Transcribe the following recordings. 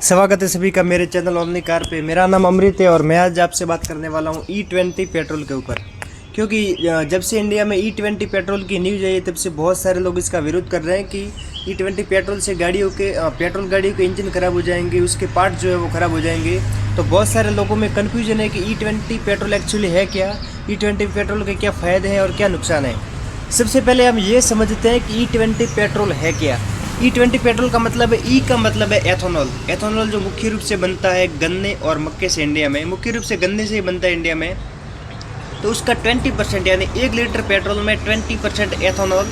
स्वागत है सभी का मेरे चैनल ओमनी कार पे। मेरा नाम अमृत है और मैं आज आपसे बात करने वाला हूँ E20 पेट्रोल के ऊपर। क्योंकि जब से इंडिया में E20 पेट्रोल की न्यूज़ आई तब से बहुत सारे लोग इसका विरोध कर रहे हैं कि E20 पेट्रोल से पेट्रोल गाड़ियों के इंजन ख़राब हो जाएंगे, उसके पार्ट जो है वो ख़राब हो जाएंगे। तो बहुत सारे लोगों में कन्फ्यूजन है कि E20 पेट्रोल एक्चुअली है क्या, E20 पेट्रोल के क्या फ़ायदे हैं और क्या नुकसान है। सबसे पहले हम ये समझते हैं कि E20 पेट्रोल है क्या। E20 पेट्रोल का मतलब है, ई का मतलब है एथेनॉल। एथेनॉल जो मुख्य रूप से बनता है गन्ने और मक्के से इंडिया में, मुख्य रूप से गन्ने से ही बनता है इंडिया में। तो उसका 20% यानी 1 लीटर पेट्रोल में 20% एथेनॉल,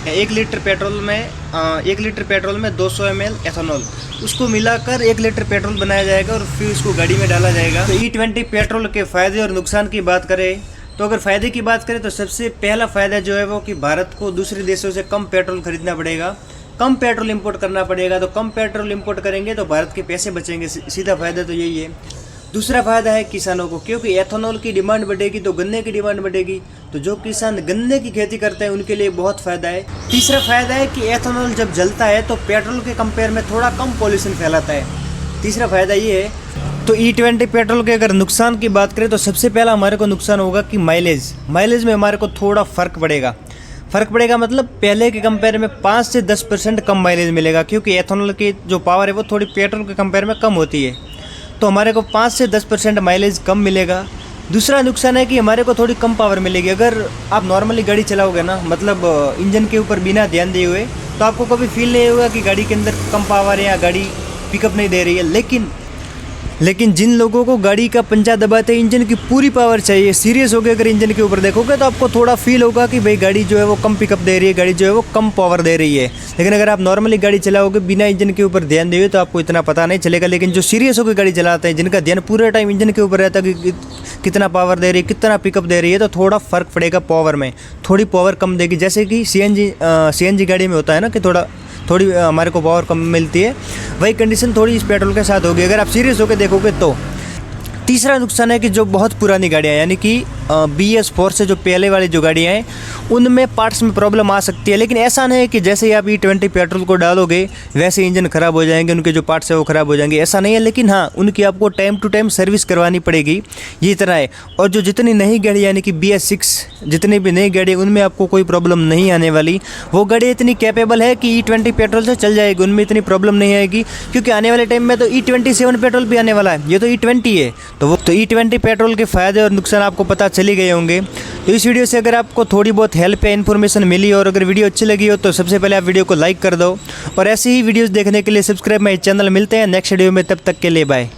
1 लीटर पेट्रोल में 200 ml एथेनॉल, उसको मिलाकर 1 लीटर पेट्रोल बनाया जाएगा और फिर उसको गाड़ी में डाला जाएगा। तो E20 पेट्रोल के फ़ायदे और नुकसान की बात करें तो अगर फ़ायदे की बात करें तो सबसे पहला फ़ायदा जो है वो कि भारत को दूसरे देशों से कम पेट्रोल खरीदना पड़ेगा, कम पेट्रोल इंपोर्ट करना पड़ेगा। तो कम पेट्रोल इंपोर्ट करेंगे तो भारत के पैसे बचेंगे, सीधा फायदा तो यही है। दूसरा फायदा है किसानों को, क्योंकि एथेनॉल की डिमांड बढ़ेगी तो गन्ने की डिमांड बढ़ेगी, तो जो किसान गन्ने की खेती करते हैं उनके लिए बहुत फ़ायदा है। तीसरा फायदा है कि एथेनॉल जब जलता है तो पेट्रोल के कंपेयर में थोड़ा कम पॉल्यूशन फैलाता है। तीसरा फायदा ये है। तो E20 पेट्रोल के अगर नुकसान की बात करें तो सबसे पहला हमारे को नुकसान होगा कि माइलेज में हमारे को थोड़ा फ़र्क पड़ेगा मतलब पहले के कंपेयर में 5 से 10% कम माइलेज मिलेगा, क्योंकि एथेनॉल की जो पावर है वो थोड़ी पेट्रोल के कंपेयर में कम होती है। तो हमारे को 5 से 10% माइलेज कम मिलेगा। दूसरा नुकसान है कि हमारे को थोड़ी कम पावर मिलेगी। अगर आप नॉर्मली गाड़ी चलाओगे ना, मतलब इंजन के ऊपर बिना ध्यान दिए हुए, तो आपको कभी फील नहीं होगा कि गाड़ी के अंदर कम पावर है या गाड़ी पिकअप नहीं दे रही है। लेकिन जिन लोगों को गाड़ी का पंजा दबाते इंजन की पूरी पावर चाहिए, सीरियस हो गए अगर इंजन के ऊपर देखोगे तो आपको थोड़ा फील होगा कि भाई गाड़ी जो है वो कम पिकअप दे रही है, गाड़ी जो है वो कम पावर दे रही है। लेकिन अगर आप नॉर्मली गाड़ी चलाओगे बिना इंजन के ऊपर ध्यान दिए तो आपको इतना पता नहीं चलेगा। लेकिन जो सीरियस होकर गाड़ी चलाते हैं, जिनका ध्यान पूरा टाइम इंजन के ऊपर रहता है कि कितना पावर दे रही है, कितना पिकअप दे रही है, तो थोड़ा फ़र्क पड़ेगा पावर में, थोड़ी पावर कम देगी। जैसे कि CNG गाड़ी में होता है ना कि थोड़ी हमारे को पावर कम मिलती है, वही कंडीशन थोड़ी इस पेट्रोल के साथ होगी अगर आप सीरियस होकर देखोगे तो। तीसरा नुकसान है कि जो बहुत पुरानी गाड़ियाँ यानी कि BS4 से जो पहले वाली जो गाड़ियाँ हैं उनमें पार्ट्स में प्रॉब्लम आ सकती है। लेकिन ऐसा नहीं है कि जैसे ही आप E20 पेट्रोल को डालोगे वैसे इंजन ख़राब हो जाएंगे, उनके जो पार्ट्स है वो ख़राब हो जाएंगे, ऐसा नहीं है। लेकिन हाँ, उनकी आपको टाइम टू टाइम सर्विस करवानी पड़ेगी, ये तरह है। और जो जितनी नई गाड़ी यानी कि BS6 जितनी भी नई गाड़ी उनमें आपको कोई प्रॉब्लम नहीं आने वाली। वो गाड़ी इतनी कैपेबल है कि E20 पेट्रोल से चल जाएगी, उनमें इतनी प्रॉब्लम नहीं आएगी। क्योंकि आने वाले टाइम में तो E27 पेट्रोल भी आने वाला है, ये तो E20 है। तो E20 पेट्रोल के फ़ायदे और नुकसान आपको पता चली गए होंगे। तो इस वीडियो से अगर आपको थोड़ी बहुत हेल्प या इन्फॉर्मेशन मिली और अगर वीडियो अच्छी लगी हो तो सबसे पहले आप वीडियो को लाइक कर दो और ऐसे ही वीडियोस देखने के लिए सब्सक्राइब माय चैनल। मिलते हैं नेक्स्ट वीडियो में, तब तक के लिए बाय।